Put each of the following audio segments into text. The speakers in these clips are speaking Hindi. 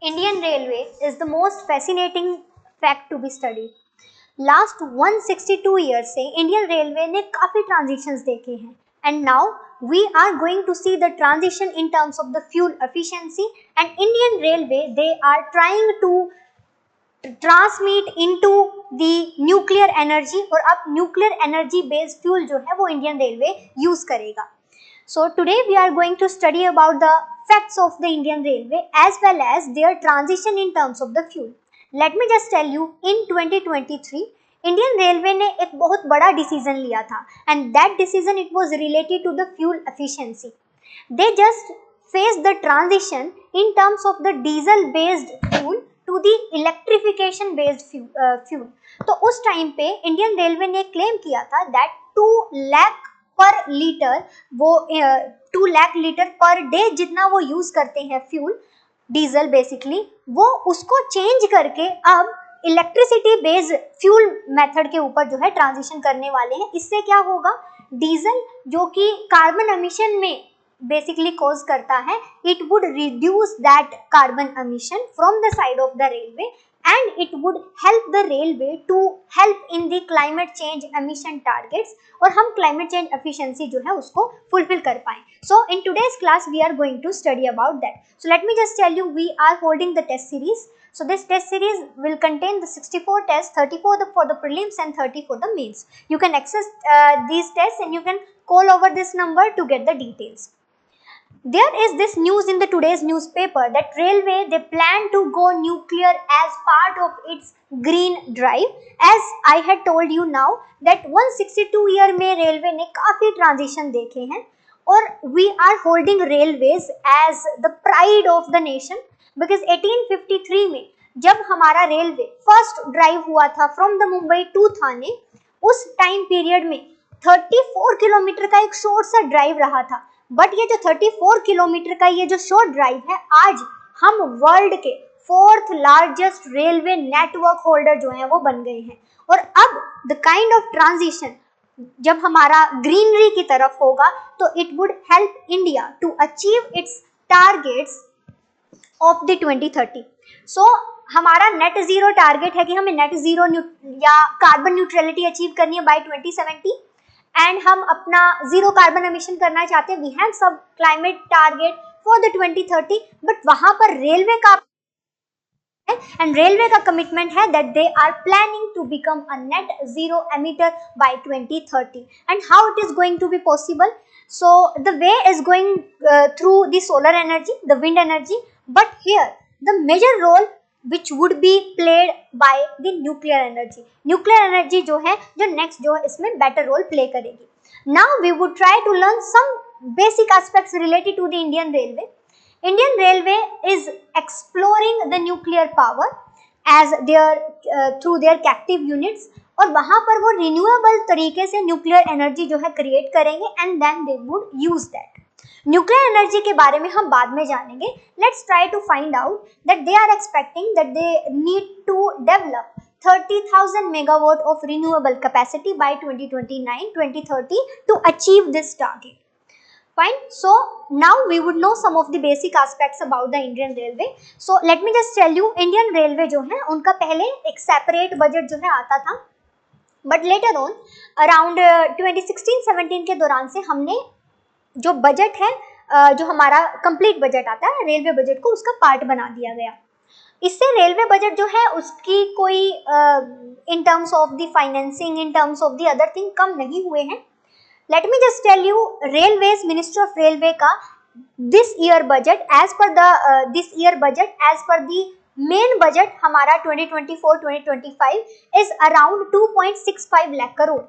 Indian Railway is the most fascinating fact to be studied. Last 162 year से इंडियन रेलवे ने काफी ट्रांजिशंस देखे हैं and now we are going to see the transition in terms of the fuel efficiency and Indian railway they are trying to transmit into the nuclear energy और अब न्यूक्लियर एनर्जी बेस्ड फ्यूल जो है वो इंडियन रेलवे यूज करेगा. So today we are going to study about the facts of the Indian Railway as well as their transition in terms of the fuel. Let me just tell you, in 2023 Indian Railway ने एक बहुत बड़ा decision लिया था and that decision it was related to the fuel efficiency. They just faced the transition in terms of the diesel based fuel to the electrification based fuel. तो उस टाइम पे इंडियन रेलवे ने क्लेम किया था that 2 लाख पर लीटर वो 2 लाख लीटर पर डे जितना वो यूज करते हैं फ्यूल डीजल बेसिकली, वो उसको चेंज करके अब इलेक्ट्रिसिटी बेस्ड फ्यूल मेथड के ऊपर जो है ट्रांजिशन करने वाले हैं. इससे क्या होगा, डीजल जो कि कार्बन एमिशन में बेसिकली कॉज करता है, it would reduce that carbon emission from the side of the railway and it would help the railway to help in the climate change emission targets और हम climate change efficiency जो है उसको fulfill कर पाएं. So in today's class we are going to study about that. So let me just tell you, we are holding the test series. So this test series will contain the 64 tests, 34 for the prelims and 30 for the mains. You can access these tests and you can call over this number to get the details. There is this news in the today's newspaper that railway they plan to go nuclear as part of its green drive. As I had told you now that 162 year में railway ने काफी transition देखे हैं और we are holding railways as the pride of the nation because 1853 में जब हमारा रेलवे फर्स्ट ड्राइव हुआ था फ्रॉम द मुंबई टू थाने, उस टाइम पीरियड में 34 किलोमीटर का एक शॉर्ट सा ड्राइव रहा था. बट ये जो 34 किलोमीटर का ये जो शॉर्ट ड्राइव है, आज हम वर्ल्ड के 4th largest railway network holder जो हैं वो बन गए हैं. और अब द काइंड ऑफ ट्रांजिशन जब हमारा ग्रीनरी की तरफ होगा तो it would help India to achieve its targets of the 2030. So हमारा नेट जीरो टारगेट है कि हमें नेट जीरो या कार्बन न्यूट्रलिटी अचीव करनी है बाय 2070 एंड हम अपना जीरो कार्बन एमिशन करना चाहते हैं. वी हैव सब climate target for the 2030 but वहां पर रेलवे का एंड रेलवे का कमिटमेंट है that they are planning to become a net zero emitter by 2030. And how it is going to be possible? So the way is going through the solar energy, the wind energy, but here the major role which would be played by the nuclear energy. Nuclear energy जो है जो next जो है इसमें better role play करेगी. Now we would try to learn some basic aspects related to the Indian Railway. Indian Railway is exploring the nuclear power as their through their captive units और वहाँ पर वो renewable तरीके से nuclear energy जो है create करेंगे and then they would use that. Nuclear energy के बारे में हम बाद में जानेंगे. Let's try to find out that they are expecting that they need to develop 30,000 megawatt of renewable capacity by 2029-2030 to achieve this target. Fine. So now we would know some of the basic aspects about the Indian Railway. So let me just tell you, Indian Railway जो है उनका पहले एक सेपरेट बजट जो है आता था, बट लेटर ऑन अराउंड 2016-17 के दौरान से हमने जो बजट है जो हमारा कंप्लीट बजट आता है रेलवे बजट को उसका पार्ट बना दिया गया. इससे रेलवे बजट जो है उसकी कोई in terms of the financing, in terms of the other thing कम नहीं हुए हैं. Let me just tell you, railways ministry of railway का this year budget as per the main budget हमारा 2024-2025 is around 2.65 lakh crore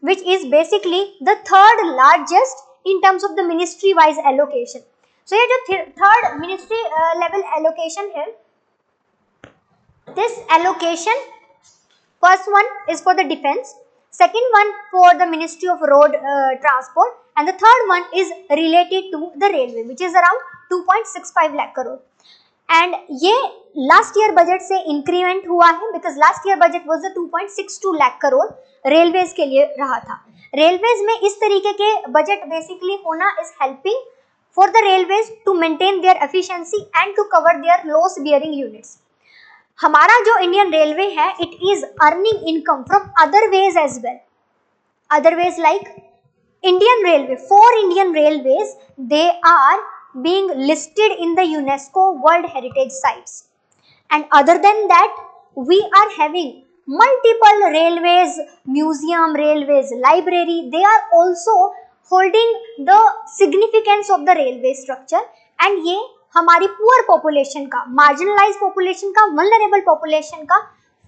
which is basically the third largest in terms of the ministry wise allocation. So ये जो third ministry level allocation है, this allocation first one is for the defense, second one for the ministry of road transport and the third one is related to the railway which is around 2.65 lakh crore. And ये लास्ट ईयर बजट से इंक्रीमेंट हुआ है because last year budget was 2.62 lakh crore railways के लिए रहा था. रेलवेज में इस तरीके के बजट बेसिकली होना is helping for the railways to maintain their efficiency and to cover their loss bearing units. हमारा जो इंडियन रेलवे है, it is earning income from other ways as well. Other ways like Indian Railway, 4 Indian railways, they are being listed in the UNESCO World Heritage Sites. And other than that, we are having multiple railways, museum, railways, library, they are also holding the significance of the railway structure. And ये हमारी पुअर पॉपुलेशन का, मार्जिनलाइज पॉपुलेशन का, वल्नरेबल पॉपुलेशन का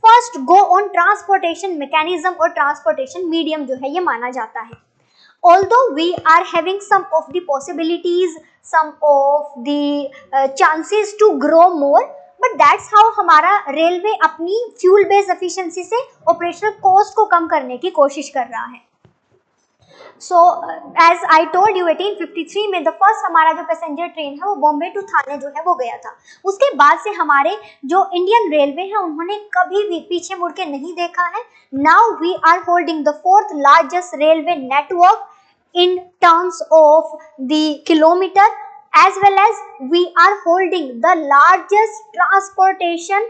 first go on transportation mechanism और ट्रांसपोर्टेशन मीडियम जो है ये माना जाता है. Although we are having some of the possibilities, some of the chances to grow more, but that's how हमारा रेलवे अपनी फ्यूल बेस्ड एफिशिएंसी से ऑपरेशनल कॉस्ट को कम करने की कोशिश कर रहा है. So as I told you 1853 में द फर्स्ट हमारा जो पैसेंजर ट्रेन है वो बॉम्बे टू थाने जो है वो गया था. उसके बाद से हमारे जो इंडियन रेलवे है उन्होंने कभी भी पीछे मुड़ के नहीं देखा है. Now we are holding the 4th largest railway network in terms of the kilometer, as well as we are holding the largest transportation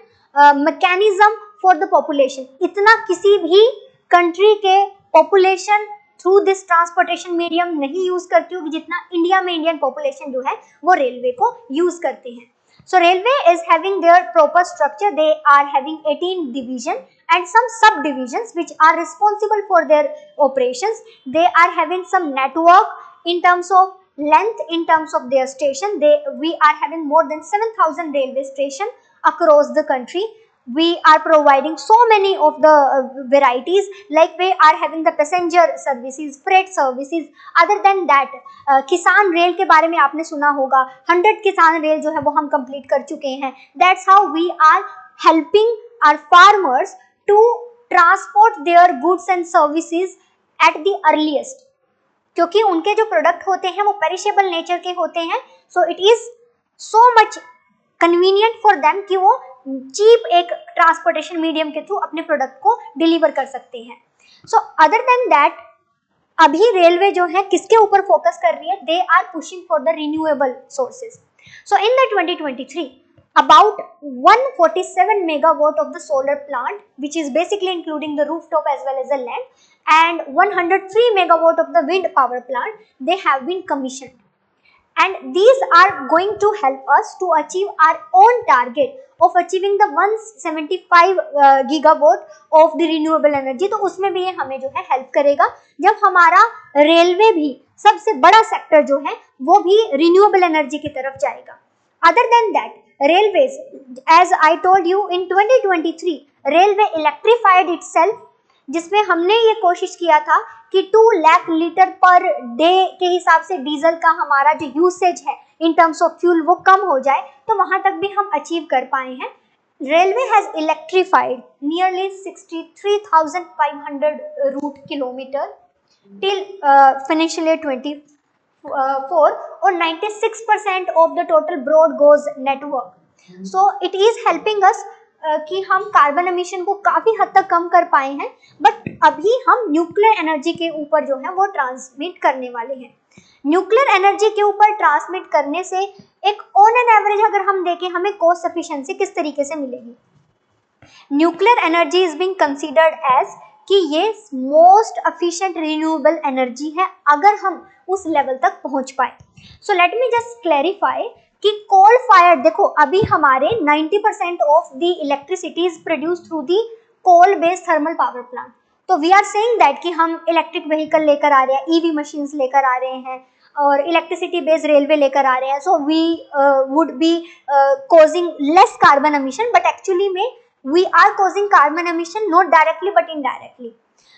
mechanism for the population. इतना किसी भी country के population through this transportation medium नहीं use करती होगी जितना इंडिया में इंडियन population जो है वो रेलवे को use करते हैं. So railway is having their proper structure. They are having 18 division and some subdivisions which are responsible for their operations. They are having some network in terms of length, in terms of their station. We are having more than 7,000 railway stations across the country. We are providing so many of the varieties, like we are having the passenger services, freight services. Other than that, किसान रेल के बारे में आपने सुना होगा. 100 किसान रेल जो है वो हम कंप्लीट कर चुके हैं. That's how we are helping our farmers to transport their goods and services at the earliest. क्योंकि उनके जो प्रोडक्ट होते हैं वो पेरिशेबल नेचर के होते हैं. So it is so much convenient for them कि वो चीप एक ट्रांसपोर्टेशन मीडियम के थ्रू अपने प्रोडक्ट को डिलीवर कर सकते हैं. सो अदर देन दैट, अभी रेलवे जो है किसके ऊपर फोकस कर रही है? They are pushing for the renewable sources. So in the 2023 about 147 megawatt of the solar plant, which is basically including the rooftop as well as the land, and 103 megawatt of the wind power plant, they have been commissioned. And these are going to help us to achieve our own target of achieving the 175 gigawatt of the renewable energy. तो उसमें भी ये हमें जो है हेल्प करेगा जब हमारा रेलवे भी सबसे बड़ा सेक्टर जो है वो भी रिन्यूएबल एनर्जी की तरफ जाएगा. Other than that, railways, as I told you, in 2023 railway electrified itself, जिसमें हमने ये कोशिश किया था कि 2 लाख लीटर पर डे के हिसाब से डीजल का हमारा जो यूसेज है इन टर्म्स ऑफ फ्यूल वो कम हो जाए, तो वहां तक भी हम अचीव कर पाए हैं. Railway has electrified nearly 63,500 route kilometer till financial year 24 और 96% of the total broad gauge network. So it is helping us कि हम कार्बन एमिशन को काफ़ी हद तक कम कर पाए हैं. बट अभी हम न्यूक्लियर एनर्जी के ऊपर जो है वो ट्रांसमिट करने वाले हैं. न्यूक्लियर एनर्जी के ऊपर ट्रांसमिट करने से एक ऑन एन एवरेज अगर हम देखें हमें कॉस्ट एफिशिएंसी किस तरीके से मिलेगी. Nuclear energy is being considered as कि ये मोस्ट एफिशिएंट रिन्यूएबल एनर्जी है अगर हम उस लेवल तक पहुंच पाए. So let me just clarify कि कोल फायर्ड, देखो अभी हमारे 90% of the electricity is produce through the coal based thermal power plant. तो वी आर सेइंग दैट कि हम इलेक्ट्रिक व्हीकल लेकर आ रहे हैं, ईवी मशीन्स लेकर आ रहे हैं और इलेक्ट्रिसिटी बेस्ड रेलवे लेकर आ रहे हैं. So we would be causing less carbon emission, but actually में we are causing carbon emission not directly but indirectly.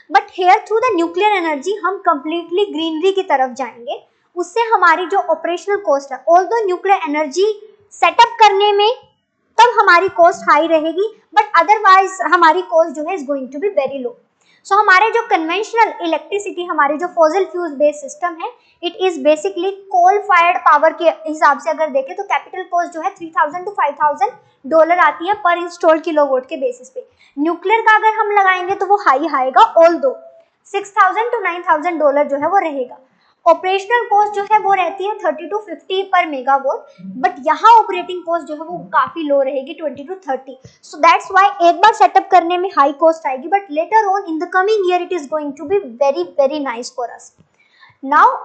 But here through the nuclear energy हम कंप्लीटली ग्रीनरी की तरफ जाएंगे. उससे हमारी जो ऑपरेशनल कॉस्ट है, ऑल्दो न्यूक्लियर एनर्जी सेटअप करने में तब हमारी कॉस्ट हाई रहेगी, बट अदरवाइज हमारी कॉस्ट जो है is going to be very low. So हमारे जो कन्वेंशनल इलेक्ट्रिसिटी, हमारे जो फॉसिल फ्यूल बेस्ड सिस्टम है, it is basically coal fired power के हिसाब से अगर देखें तो कैपिटल कॉस्ट जो है $3,000 to $5,000 आती है पर इंस्टॉल्ड किलोवाट के बेसिस पे. न्यूक्लियर का अगर हम लगाएंगे तो वो हाई आएगा, ऑल्दो $6,000 to $9,000 जो है वो रहेगा. ऑपरेशनल कॉस्ट जो है वो रहती है 30 to 50 पर मेगावाट, बट यहाँ ऑपरेटिंग कॉस्ट जो है वो काफी लो रहेगी 20 to 30. सो दैट्स व्हाई एक बार सेटअप करने में हाई कॉस्ट आएगी, but later on in the coming year it is going to be very very nice for us. Now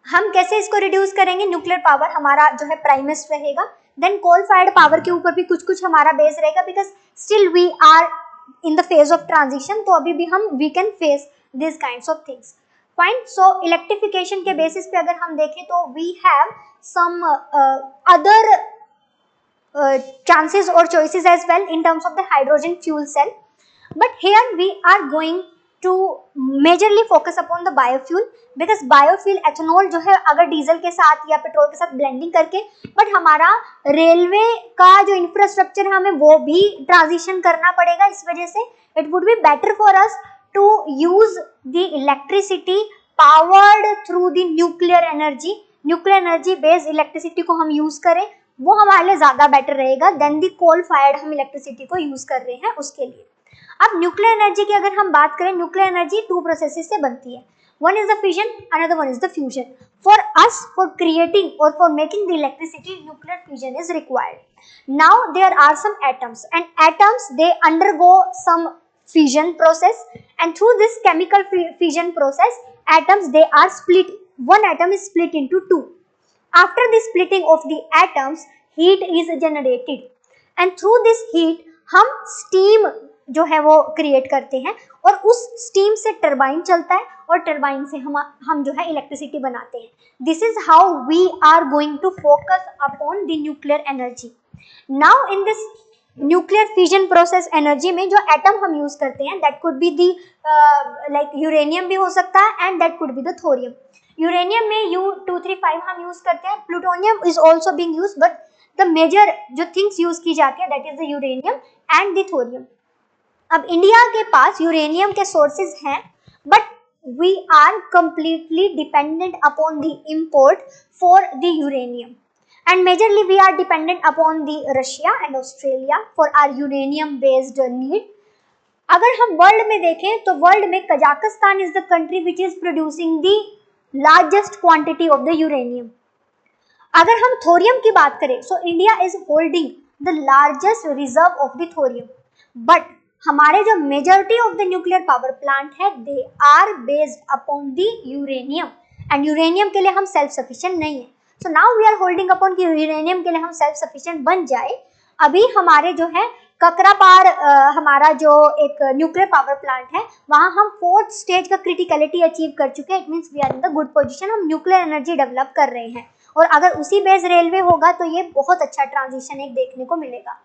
हम कैसे इसको रिड्यूस करेंगे? न्यूक्लियर पावर हमारा जो है प्राइमेस्ट रहेगा, देन कोल फायर्ड पावर के ऊपर भी कुछ कुछ हमारा बेस रहेगा, because still we are in the phase of transition, तो अभी भी हम we can face this kinds of things. Fine. So electrification के बेसिस पे अगर हम देखें तो we have some other chances or choices as well in terms of the hydrogen fuel cell, but here we are going to majorly focus upon the biofuel, because biofuel ethanol जो है अगर डीजल के साथ या पेट्रोल के साथ ब्लेंडिंग करके, बट हमारा रेलवे का जो इंफ्रास्ट्रक्चर है हमें वो भी ट्रांजिशन करना पड़ेगा, इस वजह से it would be better for us to use the electricity powered through the nuclear energy. Nuclear energy based electricity को हम यूज करें, वो हमारे लिए ज्यादा बेटर रहेगा देन दी कोल फायर्ड हम इलेक्ट्रिसिटी को यूज कर रहे हैं उसके लिए. अब न्यूक्लियर एनर्जी की अगर हम बात करें, न्यूक्लियर एनर्जी 2 प्रोसेसेस से बनती है. One is the fission, another one is the fusion. For us, for creating और for making the electricity, nuclear fusion is required. Now there are some atoms, and atoms they undergo some fission process, and through this chemical fission process atoms they are split. One atom is split into two. After the splitting of the atoms, heat is generated, and through this heat हम steam जो है वो क्रिएट करते हैं, और उस स्टीम से टरबाइन चलता है, और टरबाइन से हम जो है इलेक्ट्रिसिटी बनाते हैं. This is how we are going to focus upon the nuclear energy. Now in this nuclear fusion process energy में जो एटम हम यूज करते हैं, that could be the like uranium भी हो सकता है, and that could be the thorium. Uranium में U-235 हम यूज करते हैं. Plutonium is also being use, but the major जो थिंग्स यूज की जाती है that is the uranium and the thorium. अब इंडिया के पास यूरेनियम के सोर्सेज हैं, but we are completely dependent upon the import for the uranium, and majorly we are dependent upon the Russia and Australia for our uranium based need. अगर हम वर्ल्ड में देखें तो वर्ल्ड में Kazakhstan is the country which is producing the largest quantity of the uranium. अगर हम थोरियम की बात करें, so India is holding the largest reserve of the thorium, but हमारे जो majority of the nuclear power plant है they are based upon the uranium, and uranium के लिए हम सेल्फ सफिशिएंट नहीं है. So now we are holding upon कि यूरेनियम के लिए हम सेल्फ सफिशिएंट बन जाए. अभी हमारे जो है ककरापार हमारा जो एक न्यूक्लियर पावर प्लांट है, वहाँ हम 4th स्टेज का क्रिटिकलिटी अचीव कर चुके हैं. It means we are in the good position, हम न्यूक्लियर एनर्जी डेवलप कर रहे हैं, और अगर उसी बेस रेलवे होगा तो ये बहुत अच्छा ट्रांजिशन एक देखने को मिलेगा.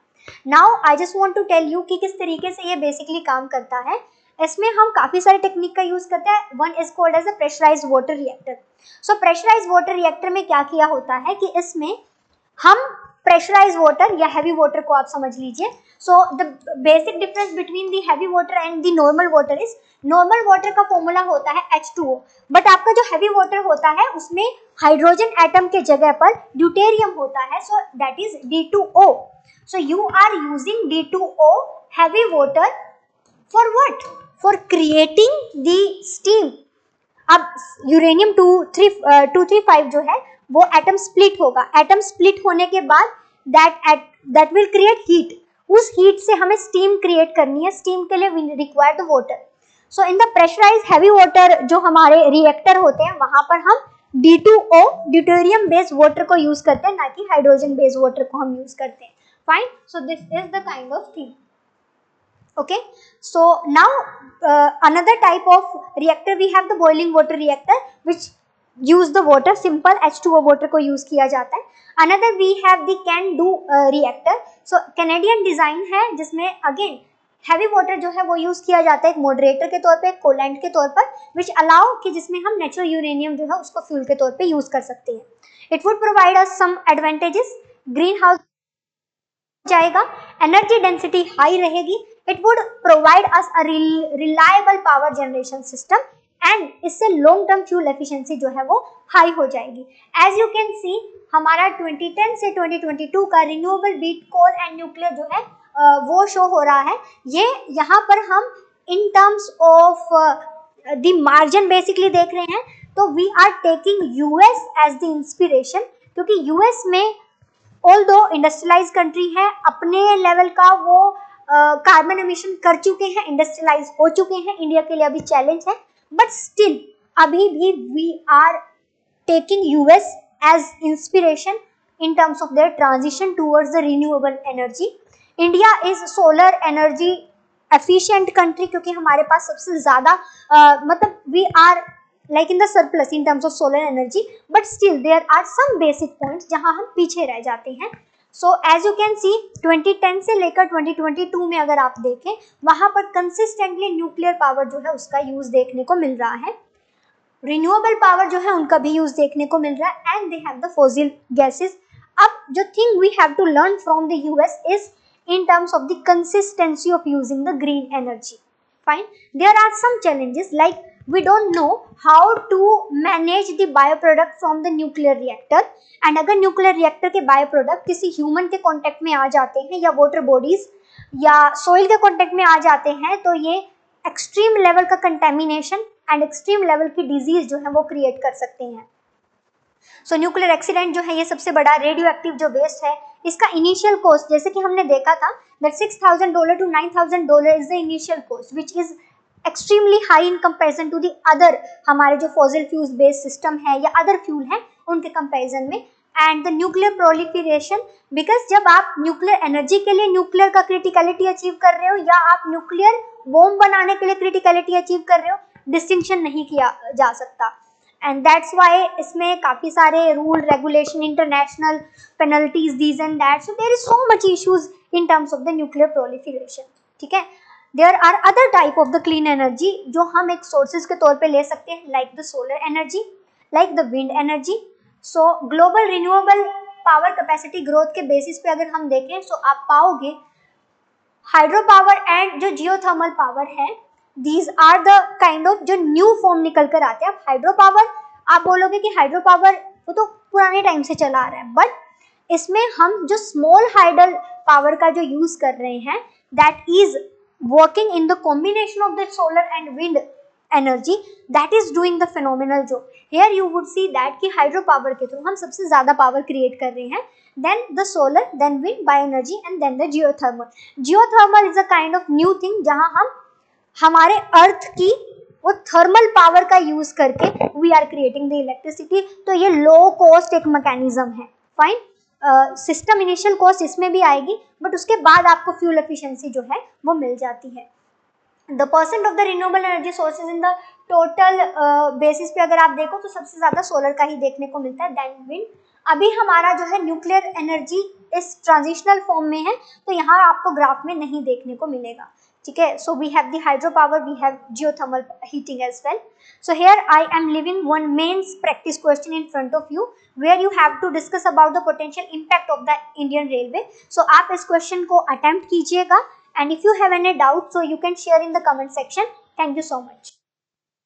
Now I just want to tell you कि किस तरीके से ये बेसिकली काम करता है. इसमें हम काफी सारे टेक्निक का यूज करते हैं. One is called as a pressurised water reactor. So pressurised water reactor में क्या किया होता है कि इसमें हम प्रेशराइज्ड वाटर या हैवी वाटर को आप समझ लीजिए. So the basic difference between the heavy water and the normal water is, normal water का फॉर्मूला होता है H2O, बट आपका जो हैवी वाटर होता है उसमें हाइड्रोजन एटम के जगह पर ड्यूटेरियम होता है, so that is D2O. So you are using D2O heavy water for what? For creating the steam. अब यूरेनियम 235 जो है वो एटम स्प्लिट होगा. एटम स्प्लिट होने के बाद दैट विल क्रिएट हीट. उस हीट से हमें स्टीम क्रिएट करनी है. स्टीम के लिए we require the water. So in the pressurised heavy water जो हमारे रिएक्टर होते हैं, वहां पर हम D2O ड्यूटेरियम बेस्ड वाटर को यूज करते हैं, ना कि हाइड्रोजन बेस्ड वाटर को हम यूज करते हैं. Fine. So this is the kind of thing. Okay, so now another type of reactor we have the boiling water reactor which use the water, simple H2O water को use किया जाता है. Another we have the CANDU reactor. So Canadian design है जिसमें again heavy water जो है वो use किया जाता है एक moderator के तौर पे, एक coolant के तौर पर, which allow कि जिसमें हम natural uranium जो है उसको fuel के तौर पे use कर सकते हैं. It would provide us some advantages. Greenhouse जाएगा, energy density high रहेगी, it would provide us a reliable power generation system, and इससे long term fuel efficiency जो है वो high हो जाएगी. As you can see हमारा 2010 से 2022 का renewable beat coal and nuclear जो है वो शो हो रहा है. ये यहाँ पर हम in terms of the margin basically देख रहे हैं. तो we are taking US as the inspiration, क्योंकि यूएस में ऑल दो इंडस्ट्रियलाइज कंट्री है, अपने लेवल का वो कार्बन एमिशन कर चुके हैं, इंडस्ट्रियलाइज हो चुके हैं, इंडिया के लिए अभी चैलेंज है, बट स्टिल अभी भी we are taking US as inspiration in terms of their transition towards the renewable energy. India is solar energy efficient country, क्योंकि हमारे पास सबसे ज़्यादा मतलब we are like in the surplus in terms of solar energy, but still there are some basic points जहाँ हम पीछे रह जाते हैं. So as you can see 2010 से लेकर 2022 में अगर आप देखें, वहाँ पर consistently न्यूक्लियर पावर जो है उसका यूज देखने को मिल रहा है, रिन्यूएबल पावर जो है उनका भी यूज देखने को मिल रहा है, and they have the fossil gases. अब जो thing we have to learn from the US is in terms of the consistency of using the green energy. Fine. There are some challenges like we don't know how to manage the bioproduct from the nuclear reactor, and अगर nuclear reactor के bioproduct किसी human के contact में आ जाते हैं या water bodies या soil के contact में आ जाते हैं, तो ये extreme level का contamination and extreme level की disease जो है वो create कर सकते हैं. सो न्यूक्लियर एक्सीडेंट जो है ये सबसे बड़ा रेडियो एक्टिव जो वेस्ट है, इसका इनिशियल कॉस्ट जैसे कि हमने देखा था that $6,000 to $9,000 is the initial cost which is extremely high in comparison to the other हमारे जो फॉसिल फ्यूल बेस्ड सिस्टम है या अदर फ्यूल है उनके कंपैरिजन में. And the nuclear proliferation, because जब आप न्यूक्लियर एनर्जी के लिए न्यूक्लियर का क्रिटिकलिटी अचीव कर रहे हो या आप न्यूक्लियर बॉम्ब बनाने के लिए क्रिटिकलिटी अचीव कर रहे हो, डिस्टिंक्शन नहीं किया जा सकता. एंड दैट्स वाई इसमें काफ़ी सारे rule regulation, international penalties, these and that, so there is so much issues in terms of the nuclear proliferation. ठीक है. There are other type of the clean energy जो हम एक सोर्सेज के तौर पे ले सकते हैं, like the solar energy, like the wind energy. So global renewable power capacity growth के बेसिस पे अगर हम देखें तो आप पाओगे हाइड्रो पावर एंड जो जियोथर्मल पावर है, these are the kind of जो न्यू फॉर्म निकल कर आते हैं. अब हाइड्रो पावर आप बोलोगे कि हाइड्रो पावर वो तो पुराने टाइम से चला आ रहा है, बट इसमें हम जो स्मॉल हाइडल पावर का जो यूज कर रहे हैं that is working in the combination of the solar and wind energy, that is doing the phenomenal job. Here you would see that कि हाइड्रो पावर के थ्रू हम सबसे ज्यादा पावर क्रिएट कर रहे हैं, then the solar, then wind, bioenergy and then the geothermal. Geothermal is a kind of new thing जहाँ हम हमारे अर्थ की वो थर्मल पावर का यूज करके we are creating the electricity. तो ये लो कॉस्ट एक मैकेनिज्म है. फाइन. सिस्टम इनिशियल कॉस्ट इसमें भी आएगी, बट उसके बाद आपको फ्यूल एफिशिएंसी जो है वो मिल जाती है. The percent of the renewable energy sources in the total basis पे अगर आप देखो तो सबसे ज्यादा सोलर का ही देखने को मिलता है, देन विंड. अभी हमारा जो है न्यूक्लियर एनर्जी इस ट्रांजिशनल फॉर्म में है, तो यहाँ आपको ग्राफ में नहीं देखने को मिलेगा. ठीक है. So we have the hydro power, we have geothermal heating as well. So here I am leaving one main practice question in front of you where you have to discuss about the potential impact of the Indian railway. So आप इस क्वेश्चन को अटेम्प्ट कीजिएगा, and if you have any doubt so you can share in the comment section. Thank you so much.